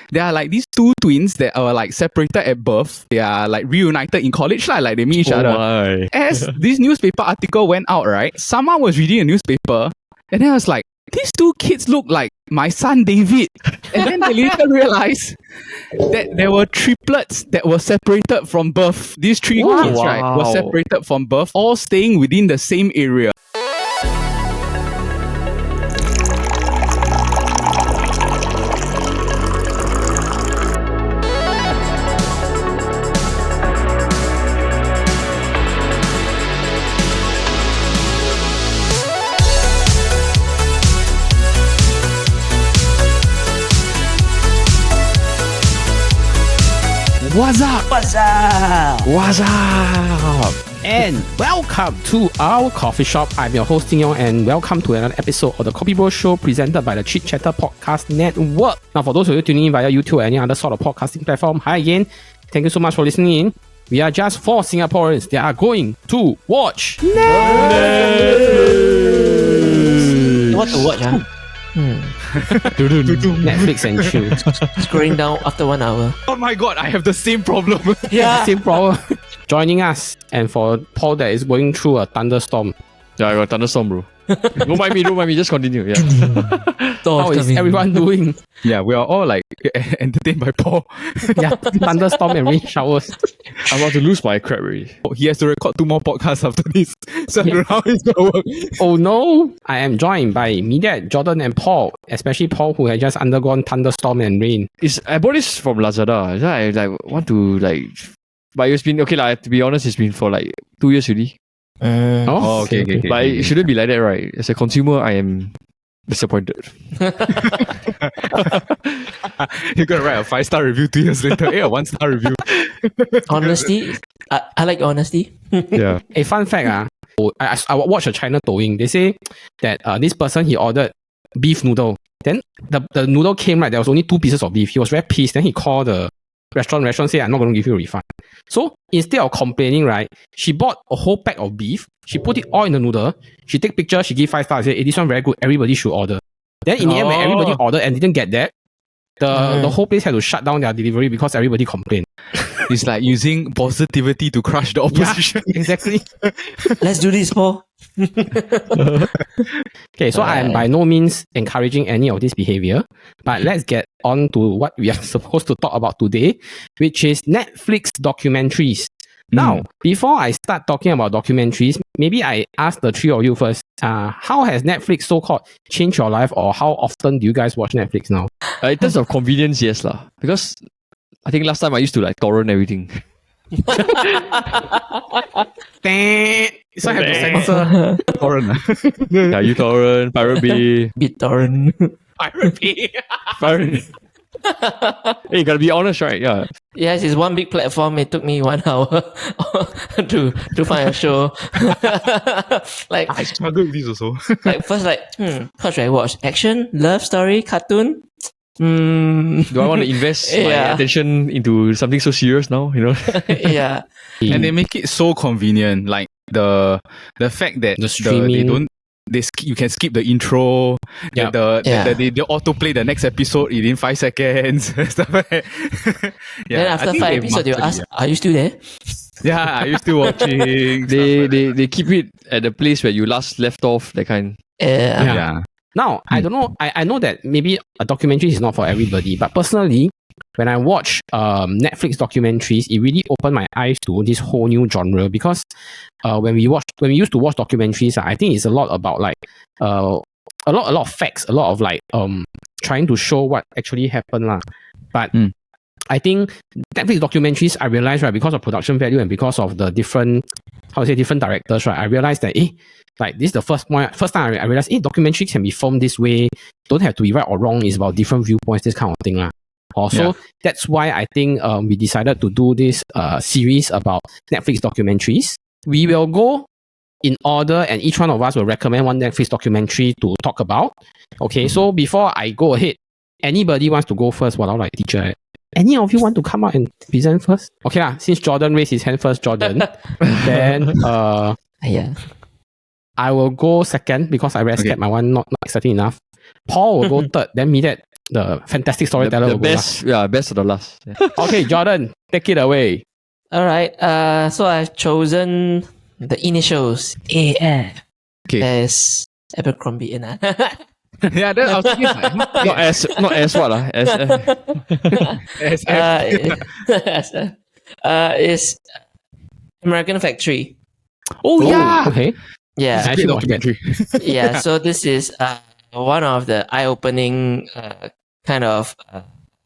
there are like these two twins that are like separated at birth. They are like reunited in college, like they meet each other. My. As this newspaper article went out, right, someone was reading a newspaper and then I was like, these two kids look like my son David. And then they later realized that there were triplets that were separated from birth. These three kids, right, were separated from birth, all staying within the same area. What's up? What's up? What's up? And welcome to our coffee shop. I'm your host, Ting Yong, and welcome to another episode of the KopiBros show presented by the Chit Podcast Network. Now, for those of you tuning in via YouTube or any other sort of podcasting platform, hi again. Thank you so much for listening in. We are just 4 Singaporeans that are going to watch Netflix. What to watch, huh? Netflix and chill. Scrolling down after 1 hour. Oh my god, I have the same problem. Yeah. Same problem. Joining us, and for Paul that is going through a thunderstorm. Yeah, I got thunderstorm, bro. Don't mind me, just continue. Yeah. How is everyone doing? Yeah, we are all like entertained by Paul. Yeah, thunderstorm and rain showers. I'm about to lose my crap already. He has to record 2 more podcasts after this. So I don't know how it's gonna work. Oh no! I am joined by me, Dad, Jordan, and Paul. Especially Paul, who has just undergone thunderstorm and rain. I bought this from Lazada. So I want to but it's been okay. To be honest, it's been for 2 years already. Okay. But it shouldn't be like that, right? As a consumer, I am disappointed. You're gonna write a 5-star review 2 years later. A 1-star review. Honesty. I like honesty. Yeah. A fun fact, I watched a China Douyin. They say that this person, he ordered beef noodle. Then the noodle came, right, there was only 2 pieces of beef. He was very pissed. Then he called the restaurant said, I'm not going to give you a refund. So instead of complaining, right, she bought a whole pack of beef. She put it all in the noodle. She take picture. She give 5 stars. Said, hey, this one very good. Everybody should order. Then in the end, when everybody ordered and didn't get that, the whole place had to shut down their delivery because everybody complained. It's like using positivity to crush the opposition. Yeah, exactly. Let's do this, Paul. Okay, so I am by no means encouraging any of this behavior, but let's get on to what we are supposed to talk about today, which is Netflix documentaries. Now, before I start talking about documentaries, maybe I ask the 3 of you first, how has Netflix so-called changed your life, or how often do you guys watch Netflix now? In terms of convenience, yes lah. Because I think last time I used to torrent everything. So I have to censor. Torrent. Yeah, you torrent, Pirate Bay. BitTorrent. Pirate Bay. Pirate. Hey, you gotta be honest, right? Yeah. Yes, it's one big platform. It took me 1 hour to find a show. I struggle with this also. First, what should I watch? Action, love story, cartoon. Do I want to invest my attention into something so serious now? You know? Yeah. And they make it so convenient. Like the fact that the streaming. You can skip the intro. Yeah. They autoplay the next episode within 5 seconds. Stuff like that. Then after 5 episodes, they'll ask, are you still there? Yeah, are you still watching? They keep it at the place where you last left off, that kind. Yeah. Now, I don't know. I know that maybe a documentary is not for everybody, but personally, when I watch Netflix documentaries, it really opened my eyes to this whole new genre. Because when we used to watch documentaries, I think it's a lot about a lot of facts, a lot of trying to show what actually happened But I think Netflix documentaries, I realized, right, because of production value and because of the different directors, right, I realized that this is the first time I realized documentaries can be filmed this way. Don't have to be right or wrong. It's about different viewpoints, this kind of thing Also, that's why I think we decided to do this series about Netflix documentaries. We will go in order, and each one of us will recommend one Netflix documentary to talk about. Okay, so before I go ahead, anybody wants to go first? Like teacher. Any of you want to come out and present first? Okay since Jordan raised his hand first, Jordan. Then I will go second because I very scared my one not exciting enough. Paul will go third. Then me that the fantastic storyteller. The will go best, yeah, best of the last. Yeah. last. Okay, Jordan, take it away. All right. So I've chosen the initials AF Okay. as Abercrombie and Yeah, that I was thinking, like, Not as what lah? As is American Factory. oh yeah. Okay. Yeah. I actually watched that. documentary. Yeah. So this is one of the eye-opening kind of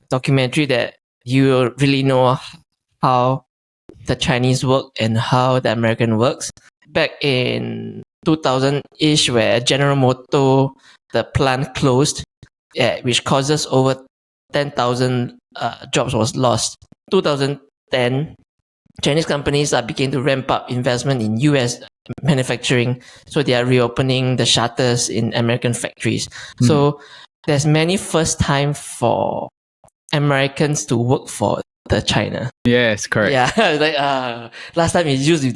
documentary that you really know how the Chinese work and how the American works. Back in 2000-ish, where General Motors, the plant closed, which causes over 10,000 jobs was lost. 2010, Chinese companies are beginning to ramp up investment in US manufacturing, so they are reopening the shutters in American factories. So there's many first time for Americans to work for the China. Yes, correct. Yeah, like last time it used to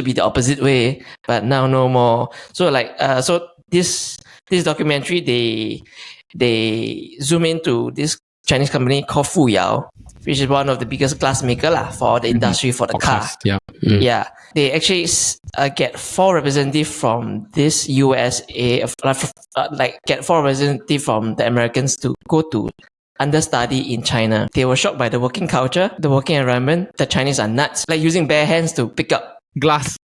be the opposite way, but now no more. So so this documentary they zoom into this Chinese company called Fuyao, which is one of the biggest glass maker for the industry for the car. Yeah. Yeah, they actually get 4 representatives from this USA, get 4 representatives from the Americans to go to understudy in China. They were shocked by the working culture, the working environment. The Chinese are nuts, like using bare hands to pick up Glass.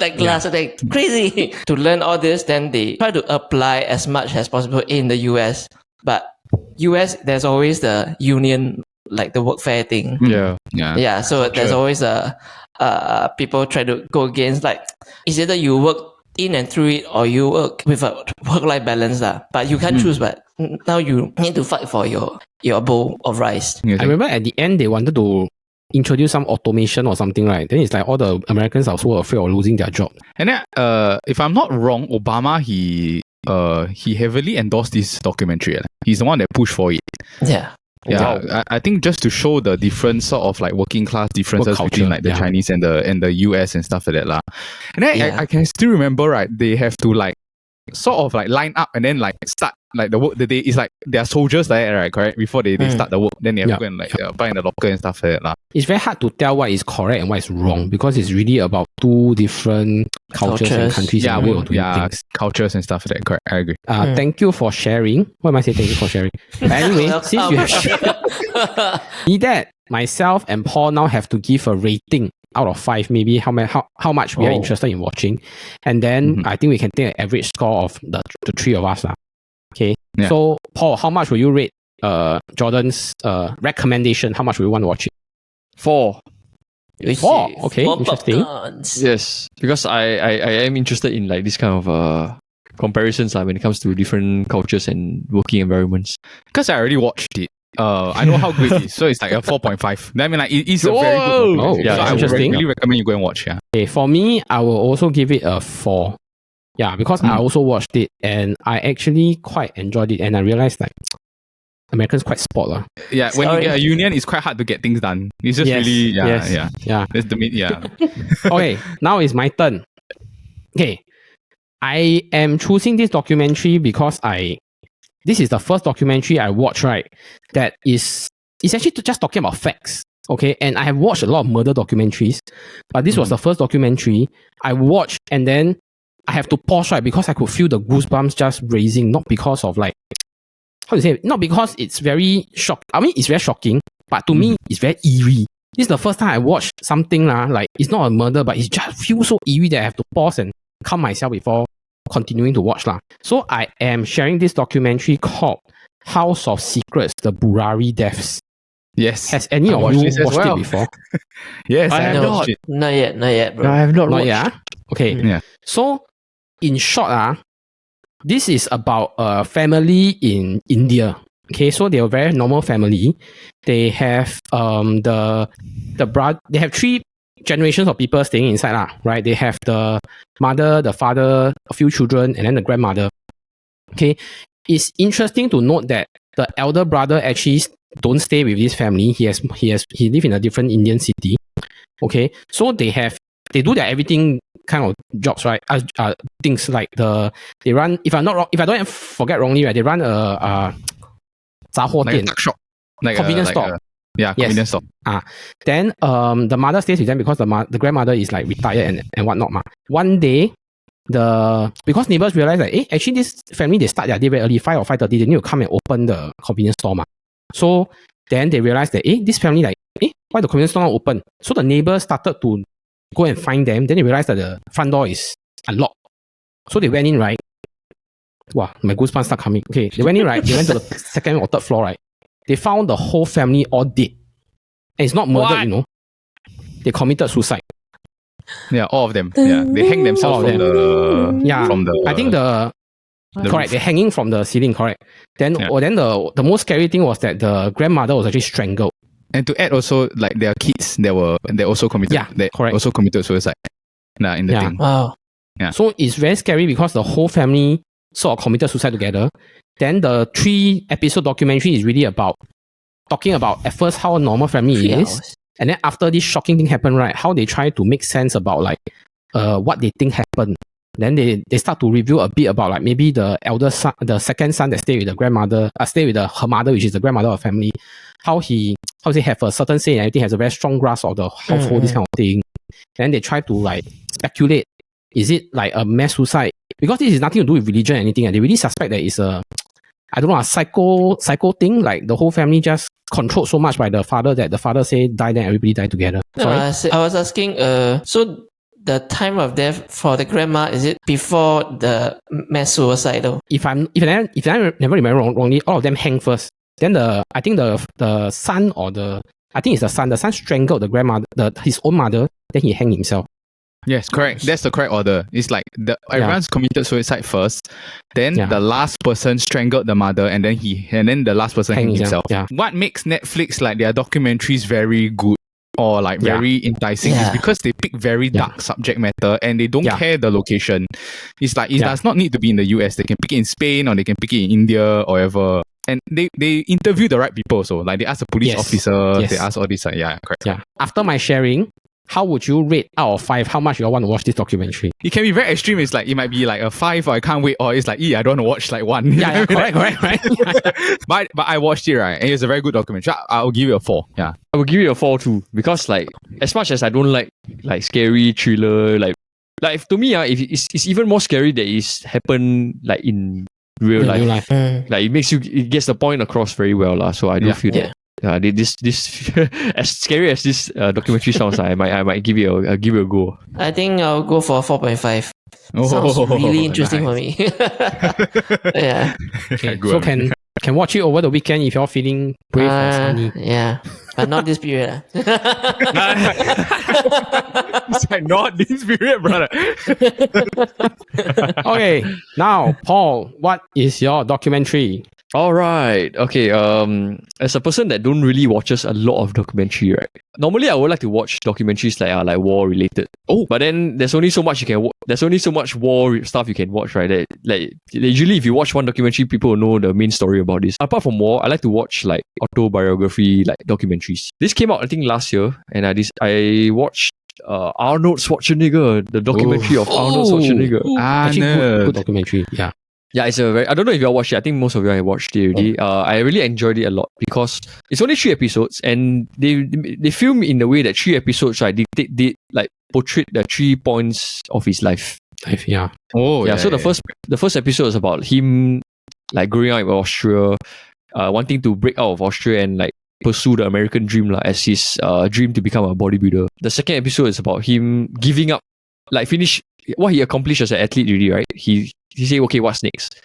like glass, like crazy. To learn all this, then they try to apply as much as possible in the US. But US, there's always the union, like the workfare thing. Yeah. Yeah, so there's always people try to go against, like, it's either you work in and through it or you work with a work-life balance but you can't choose, but now you need to fight for your bowl of rice. I remember at the end they wanted to introduce some automation or something, right? Then it's like all the Americans are so afraid of losing their job. And then, if I'm not wrong, Obama he heavily endorsed this documentary. He's the one that pushed for it. Yeah. Yeah, Wow. I think just to show the different sort of like working class differences Work between culture, like the yeah. Chinese and the US and stuff like that lah. And then Yeah. I can still remember, right? They have to like sort of like line up and then like start like the work. The day is like they are soldiers like that, right? Correct. Before they start the work, then they have to go and like buy in the locker and stuff like that lah. It's very hard to tell what is correct and what is wrong because it's really about 2 different cultures and Cultures. countries Yeah, and way of doing things. cultures and stuff like that. Correct. I agree. Thank you for sharing. What am I saying? Thank you for sharing. But anyway, since you have shared me that, myself and Paul now have to give a rating out of 5, maybe how much we are interested in watching. And then I think we can take an average score of the 3 of us. Okay. Yeah. So Paul, how much will you rate Jordan's recommendation? How much will you want to watch it? 4. 4. Okay, 4 interesting. popcorns. Yes, because I am interested in like this kind of comparisons when it comes to different cultures and working environments. Because I already watched it. I know how good it is, so it's like a 4.5. I mean, like it is a very good documentary. Oh, so I would interesting. really recommend you go and watch. Yeah. Okay, for me, I will also give it a 4. Yeah, because I also watched it and I actually quite enjoyed it, and I realized like Americans quite sport lah. Yeah, when you get a union, it's quite hard to get things done. It's just really, yeah. That's the yeah. Okay, now it's my turn. Okay, I am choosing this documentary because this is the first documentary I watched, right? That is, it's actually just talking about facts. Okay, and I have watched a lot of murder documentaries, but this was the first documentary I watched, and then I have to pause, right? Because I could feel the goosebumps just raising, not because of like, how to say, not because it's very I mean, it's very shocking, but to me, it's very eerie. This is the first time I watched something like it's not a murder, but it just feels so eerie that I have to pause and calm myself before continuing to watch lah. So I am sharing this documentary called House of Secrets: The Burari Deaths. Yes. Has any of watched you this as watched well. it before? Yes, I I have have not. watched it. Not yet, bro. No, I have not Not watched. yet. Okay. Yeah. So in short, this is about a family in India. Okay, so they're a very normal family. They have the brother. They have 3 generations of people staying inside right? They have the mother, the father, a few children, and then the grandmother. Okay, it's interesting to note that the elder brother actually don't stay with this family. He live in a different Indian city. Okay, so they do their everything kind of jobs, right? Things like they run. If I'm not wrong, if I don't forget wrongly, right? They run like a 杂货店 tuck shop, like convenience like store. Yeah, Yes. convenience store. Then the mother stays with them because the grandmother is like retired and whatnot. One day, because neighbors realize that actually this family they start their day very early, 5 or 5:30, they need to come and open the convenience store. So then they realize that this family like why the convenience store not open? So the neighbors started to go and find them. Then they realized that the front door is unlocked. So they went in, right? Wow, my goosebumps start coming. Okay, they went in, right? They went to the second or third floor, right? They found the whole family all dead. And it's not murder, you know. They committed suicide. Yeah, all of them. Yeah, they hang themselves All of from the from the. I think the correct. roof. They're hanging from the ceiling. Correct. Then, then the most scary thing was that the grandmother was actually strangled. And to add also, like their kids, they also committed. Yeah, they correct. also committed suicide. In the thing. Wow. Yeah. So it's very scary because the whole family sort of committed suicide together. Then the 3-episode documentary is really about talking about at first how a normal family 3 is, hours. and then after this shocking thing happened, right? How they try to make sense about like what they think happened. Then they start to review a bit about like maybe the elder son, the second son that stayed with the grandmother, stay with her mother, which is the grandmother of the family. How he have a certain say and everything, has a very strong grasp of the household, this kind of thing. Then they try to like speculate, is it like a mass suicide? Because this is nothing to do with religion or anything. They really suspect that it's a, I don't know, a psycho thing. Like the whole family just controlled so much by the father that the father say die, then everybody die together. No, Sorry? I was asking, so the time of death for the grandma, is it before the mass suicidal? If I never remember wrongly, all of them hang first. Then I think the son or I think it's the son. The son strangled the grandmother, his own mother. Then he hanged himself. Yes, correct. That's the correct order. It's like everyone's committed suicide first, then the last person strangled the mother, and then the last person hanged himself. Yeah. What makes Netflix like their documentaries very good or like very enticing is because they pick very dark subject matter and they don't care the location. It's like it does not need to be in the US. They can pick it in Spain or they can pick it in India or wherever. And they interview the right people also. Like they ask the police officer, they ask all this. Correct. Yeah. After my sharing, how would you rate out of 5 how much you all want to watch this documentary? It can be very extreme. It's like it might be like a 5 or I can't wait, or it's like I don't want to watch like 1. Yeah, correct. but I watched it, right? And it's a very good documentary. I'll give it a 4. Yeah. I would give it a 4 too, because like as much as I don't like scary thriller, like to me, it's even more scary that it's happened like in real life. Like it gets the point across very well, so I do feel that. This as scary as this documentary sounds, I might give it a go. I think I'll go for 4.5. Oh, Sounds really interesting for me. Yeah. Okay, so can watch it over the weekend if you're feeling brave or sunny. Yeah, but not this period. It's like not this period, brother. Okay, now Paul, what is your documentary? All right. Okay. As a person that don't really watches a lot of documentary, right? Normally, I would like to watch documentaries like war related. But then there's only so much you can. There's only so much war stuff you can watch, right? Usually, if you watch one documentary, people will know the main story about this. Apart from war, I like to watch like autobiography like documentaries. This came out I think last year, and I watched Arnold Schwarzenegger, the documentary of Arnold Schwarzenegger. Actually, good documentary. Yeah. Yeah, it's a very. I don't know if you all watched it. I think most of you have watched it already. I really enjoyed it a lot because it's only 3 episodes, and they film in the way that 3 episodes, right? They like portrayed the 3 points of his life. Yeah. So the first episode is about him like growing up in Austria, wanting to break out of Austria and like pursue the American dream as his dream to become a bodybuilder. The second episode is about him giving up, like finish what he accomplished as an athlete already, right? He said, okay, what's next?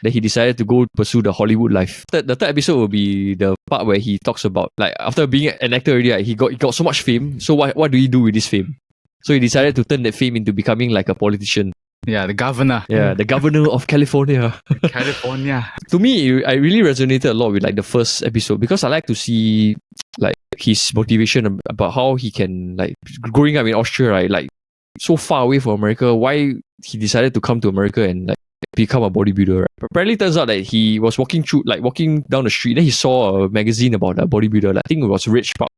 Then he decided to go pursue the Hollywood life. The third episode will be the part where he talks about like after being an actor already, right, he got so much fame. So what do he do with this fame? So he decided to turn that fame into becoming like a politician. Yeah, the governor. Yeah, the governor of California. California. To me, I really resonated a lot with like the first episode because I like to see like his motivation about how he can like growing up in Austria, right? Like so far away from America, why he decided to come to America and like become a bodybuilder. Right? Apparently, turns out that he was walking down the street, then he saw a magazine about a bodybuilder. Like, I think it was Rich Pop.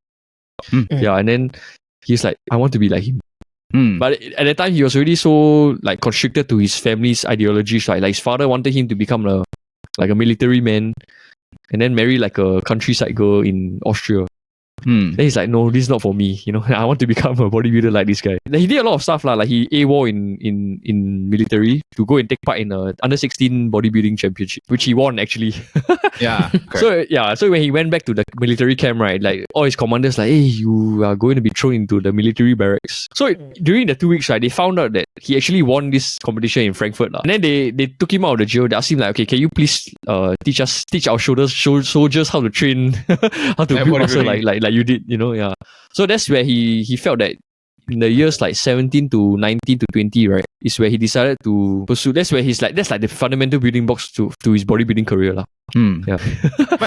Yeah, and then he's like, I want to be like him. But at that time, he was already so like constricted to his family's ideologies. Right? Like his father wanted him to become a military man. and then marry like a countryside girl in Austria. Hmm. Then he's like, no, this is not for me. I want to become a bodybuilder like this guy. Like, he did a lot of stuff lah. Like he AWOL in military to go and take part in a under 16 bodybuilding championship, which he won actually. Yeah. So when he went back to the military camp, right, like all his commanders like, hey, you are going to be thrown into the military barracks. So during the 2 weeks, right, they found out that he actually won this competition in Frankfurt lah. And then they took him out of the jail. They asked him like, okay, can you please teach our soldiers how to train, how to build muscle like you did, yeah. So that's where he felt that in the years like 17 to 19 to 20, right, is where he decided to pursue. That's where that's like the fundamental building blocks to his bodybuilding career lah. Yeah.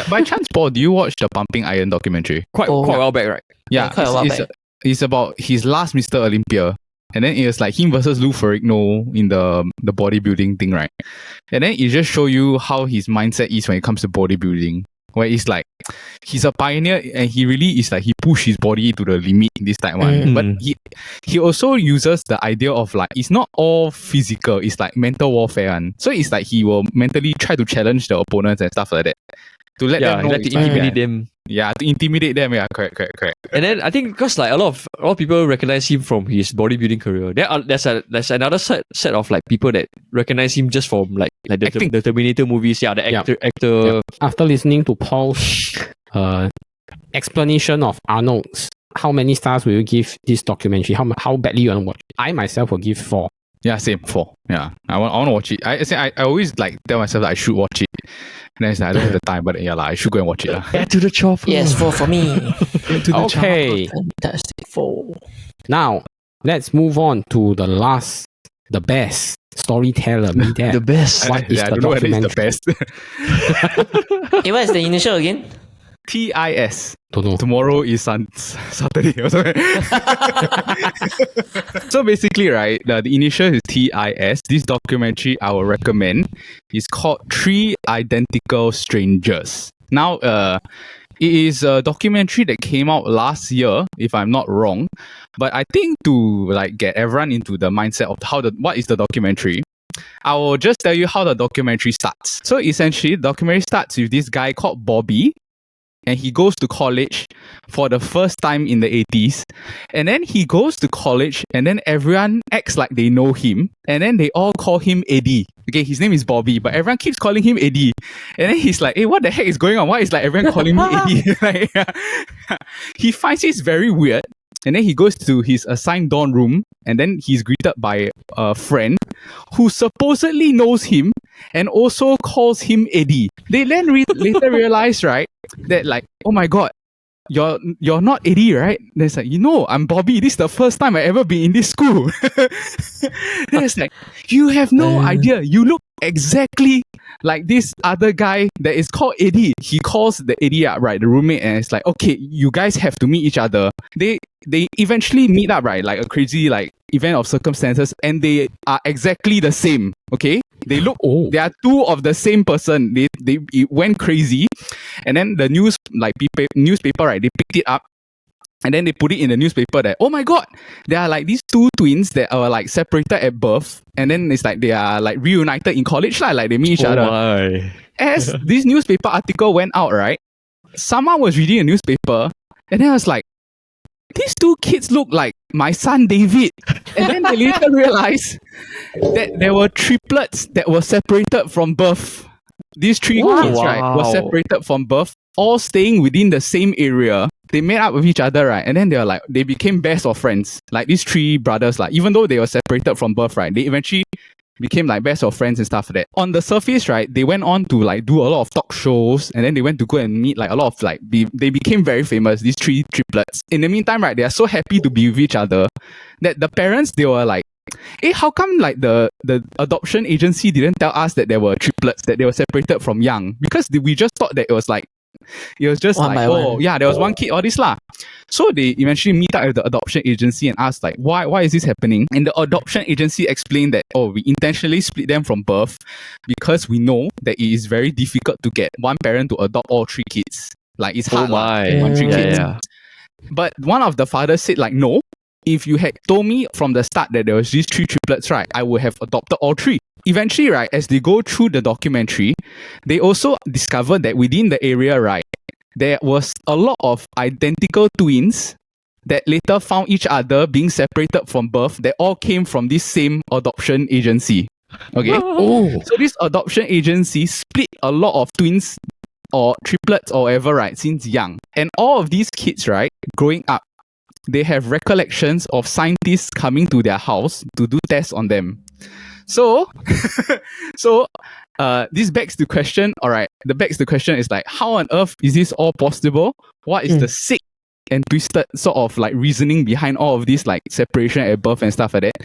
By chance, Paul, do you watch the Pumping Iron documentary? Quite a while back, right? Yeah, quite a while back. It's about his last Mr. Olympia. And then it was like him versus Lou Ferrigno in the bodybuilding thing, right? And then it just show you how his mindset is when it comes to bodybuilding. Where it's like he's a pioneer and he really is like he pushed his body to the limit in this time one. But he also uses the idea of like it's not all physical, it's like mental warfare. And so it's like he will mentally try to challenge the opponents and stuff like that. To let them know like to intimidate them. Yeah, to intimidate them. Yeah, correct. And then I think because like a lot of people recognize him from his bodybuilding career. There's another set of like people that recognize him just from like the Terminator movies. Yeah, the actor. Yeah. After listening to Paul's explanation of Arnold's, how many stars will you give this documentary? How badly you want to watch it? I myself will give 4. Yeah, same 4. Yeah, I want to watch it. I always like tell myself that I should watch it. And then it's like, I don't have the time, but yeah, I should go and watch it. Get to the chopper. Yes, 4 for me. Okay. Fantastic 4. Now, let's move on to the best storyteller. The best. What is I the don't know whether it's documentary? the best. Hey, what is the initial again? TIS. Don't know. Tomorrow is Saturday or something. So basically, right, the initial is TIS. This documentary I will recommend is called 3 Identical Strangers. Now, it is a documentary that came out last year, if I'm not wrong. But I think to like get everyone into the mindset of what is the documentary, I will just tell you how the documentary starts. So essentially, the documentary starts with this guy called Bobby. And he goes to college for the first time in the 80s. And then he goes to college and then everyone acts like they know him. And then they all call him Eddie. Okay, his name is Bobby, but everyone keeps calling him Eddie. And then he's like, hey, what the heck is going on? Why is like everyone calling me Eddie? He finds it very weird. And then he goes to his assigned dorm room and then he's greeted by a friend who supposedly knows him and also calls him Eddie. They then later realize, right, that like, oh my god, you're not Eddie, right? Then it's like, I'm Bobby. This is the first time I ever been in this school. Then it's like, you have no idea. You look exactly like this other guy that is called Eddie. He calls the Eddie up, right, the roommate, and it's like, okay, you guys have to meet each other. They eventually meet up, right, like a crazy like event of circumstances, and they are exactly the same. Okay, they are 2 of the same person. It went crazy, and then the newspaper, right, they picked it up. And then they put it in the newspaper that, oh my god, there are like these 2 twins that are like separated at birth. And then it's like they are like reunited in college, like they meet each other. My. As this newspaper article went out, right, someone was reading a newspaper and then I was like, these 2 kids look like my son David. And then they later realized that there were triplets that were separated from birth. These 3 kids, right, were separated from birth, all staying within the same area. They met up with each other, right? And then they became best of friends. Like these 3 brothers, like even though they were separated from birth, right? They eventually became like best of friends and stuff like that. On the surface, right, they went on to like do a lot of talk shows, and then they went to go and meet like a lot of like they became very famous, these 3 triplets. In the meantime, right, they are so happy to be with each other that the parents, they were like, hey, how come like the adoption agency didn't tell us that there were triplets, that they were separated from young? Because we just thought that it was just one like, oh, yeah, there was 1 kid, all this lah. So they eventually meet up with the adoption agency and ask like, why is this happening? And the adoption agency explained that, oh, we intentionally split them from birth because we know that it is very difficult to get one parent to adopt all 3 kids. Like it's hard, 1, 3 kids. Yeah. But one of the fathers said like, no, if you had told me from the start that there was these 3 triplets, right, I would have adopted all 3. eventually, right, as they go through the documentary, they also discover that within the area, right, there was a lot of identical twins that later found each other being separated from birth that all came from this same adoption agency. Okay? Oh. So this adoption agency split a lot of twins or triplets or whatever, right, since young. And all of these kids, right, growing up, they have recollections of scientists coming to their house to do tests on them. So, this begs the question, is like, how on earth is this all possible? What is the sick and twisted sort of like reasoning behind all of this, like separation at birth and stuff like that?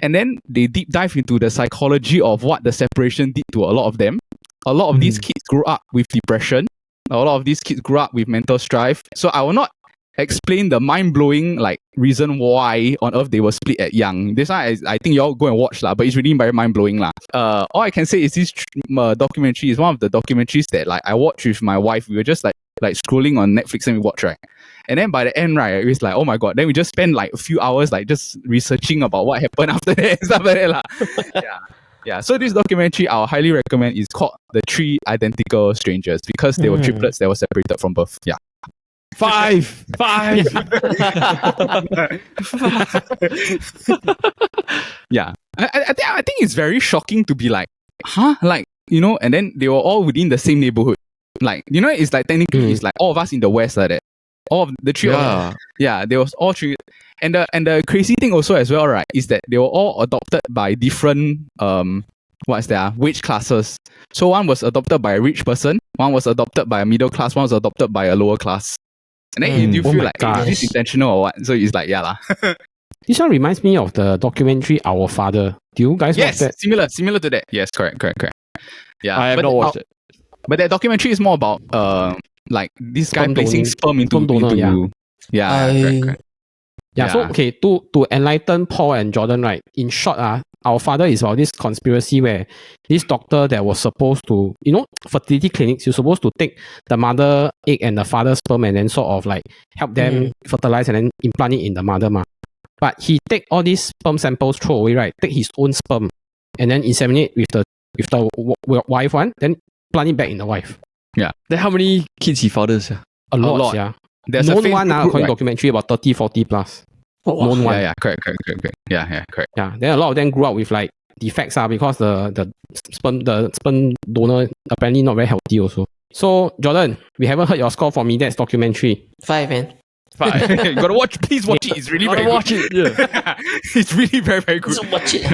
And then they deep dive into the psychology of what the separation did to a lot of them. A lot of these kids grew up with depression. A lot of these kids grew up with mental strife. So I will not explain the mind-blowing like reason why on earth they were split at young. This one I think you all go and watch lah, but it's really very mind-blowing lah. All I can say is this documentary is one of the documentaries that like I watched with my wife. We were just like scrolling on Netflix and we watch, right? And then by the end, right, it was like, oh my god. Then we just spent like a few hours like just researching about what happened after that and stuff like that lah. Yeah. So this documentary I'll highly recommend is called The Three Identical Strangers because they were triplets that were separated from birth. Yeah. Five. Yeah. I think it's very shocking to be like, huh? Like, you know, and then they were all within the same neighborhood. Like, you know, it's like technically it's like all of us in the West like that. All of the three of them. Yeah, there was all three. And the crazy thing also as well, right, is that they were all adopted by different wage classes. So one was adopted by a rich person, one was adopted by a middle class, one was adopted by a lower class. And then you feel like, is this intentional or what? So it's like, yeah lah. This one reminds me of the documentary Our Father. Do you guys watch that? Similar to that. Yes, correct. Yeah, I have not watched it. But that documentary is more about like this guy Sperm placing sperm into donor, correct. Yeah, so okay, to enlighten Paul and Jordan, right? In short, Our Father is about this conspiracy where this doctor that was supposed to, you know, fertility clinics, you're supposed to take the mother egg and the father's sperm and then sort of like help them fertilize and then implant it in the mother. But he take all these sperm samples, throw away, right? Take his own sperm and then inseminate with the wife one, then plant it back in the wife. Yeah. Then how many kids he fathers? A lot, yeah. There's known a one according to documentary about 30, 40 plus. Known one. Yeah, correct. Yeah, correct. Yeah, then a lot of them grew up with like defects because the sperm donor apparently not very healthy also. So Jordan, we haven't heard your score for MINDBLOWING documentary. 5, man. 5. You gotta watch. Please watch it. It's really very good. Watch it. Yeah. It's really very very good. So watch it.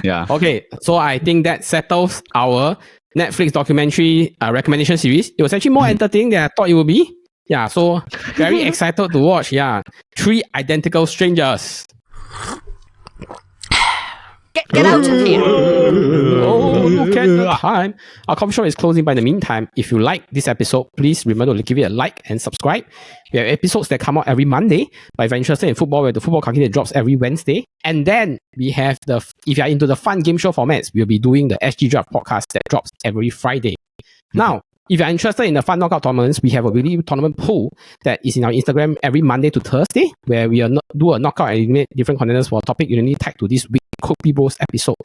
Yeah. Okay, so I think that settles our Netflix documentary recommendation series. It was actually more entertaining than I thought it would be. Yeah, so very excited to watch. Yeah, Three Identical Strangers. Get out of here. Oh, look at the time. Our coffee shop is closing by the meantime. If you like this episode, please remember to give it a like and subscribe. We have episodes that come out every Monday. But if you're interested in football, we have the football kaki that drops every Wednesday. And then we have if you're into the fun game show formats, we'll be doing the SG Draft podcast that drops every Friday. Now, if you're interested in the fun knockout tournaments, we have a really tournament pool that is in our Instagram every Monday to Thursday, where we do a knockout and eliminate different contenders for a topic uniquely tagged to this week's KopiBros episode.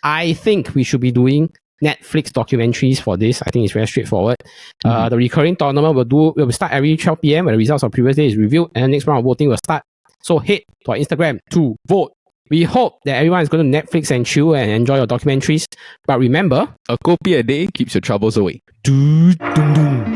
I think we should be doing Netflix documentaries for this. I think it's very straightforward. The recurring tournament will start every 12 p.m. when the results of previous day is revealed, and the next round of voting will start. So head to our Instagram to vote. We hope that everyone is going to Netflix and chill and enjoy your documentaries. But remember, a kopi a day keeps your troubles away. Doo, doo, doo.